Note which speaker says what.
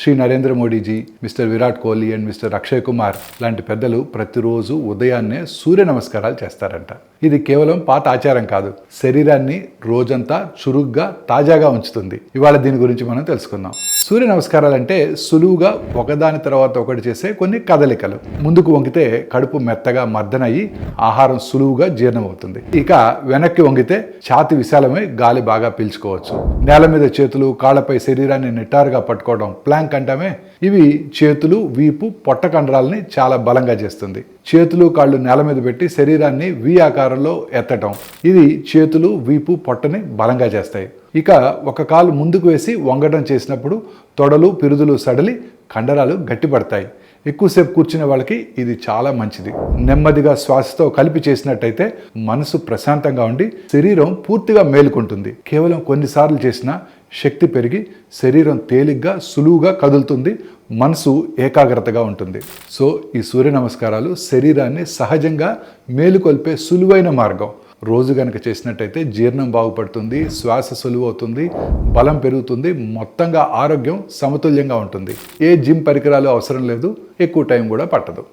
Speaker 1: Shri Narendra Modiji, mister Virat Kohli and mister Akshay Kumar లాంటి పెద్దలు ప్రతిరోజు ఉదయాన్నే సూర్య నమస్కారాలు చేస్తారంట. ఇది కేవలం పాత ఆచారం కాదు, శరీరాన్ని రోజంతా చురుగ్గా తాజాగా ఉంచుతుంది. ఇవాళ దీని గురించి మనం తెలుసుకుందాం. సూర్య నమస్కారాలు అంటే సులువుగా ఒకదాని తర్వాత ఒకటి చేసే కొన్ని కదలికలు. ముందుకు వంగితే కడుపు మెత్తగా మర్దనయ్యి ఆహారం సులువుగా జీర్ణమవుతుంది. ఇక వెనక్కి వంగితే ఛాతి విశాలమై గాలి బాగా పీల్చుకోవచ్చు. నేల మీద చేతులు, కాళ్లపై శరీరాన్ని నిటారుగా పట్టుకోవడం ప్లాంక్ అంటామే. ఇవి చేతులు, వీపు, పొట్ట కండరాలని చాలా బలంగా చేస్తుంది. చేతులు, కాళ్ళు నేల మీద పెట్టి శరీరాన్ని వి ఆకారంలో ఎత్తటం, ఇది చేతులు, వీపు, పొట్టని బలంగా చేస్తాయి. ఇక ఒక కాలు ముందుకు వేసి వంగడం చేసినప్పుడు తొడలు, పిరుదులు సడలి కండరాలు గట్టిపడతాయి. ఎక్కువసేపు కూర్చునే వాళ్ళకి ఇది చాలా మంచిది. నెమ్మదిగా శ్వాసతో కలిపి చేసినట్టయితే మనసు ప్రశాంతంగా ఉండి శరీరం పూర్తిగా మేలుకుంటుంది. కేవలం కొన్నిసార్లు చేసినా శక్తి పెరిగి శరీరం తేలిగ్గా సులువుగా కదులుతుంది, మనసు ఏకాగ్రతగా ఉంటుంది. సో ఈ సూర్య నమస్కారాలు శరీరాన్ని సహజంగా మేలుకొల్పే సులువైన మార్గం. రోజు గనక చేసినట్టయితే జీర్ణం బాగుపడుతుంది, శ్వాస సులువు అవుతుంది, బలం పెరుగుతుంది, మొత్తంగా ఆరోగ్యం సమతుల్యంగా ఉంటుంది. ఏ జిమ్ పరికరాలు అవసరం లేదు, ఎక్కువ టైం కూడా పట్టదు.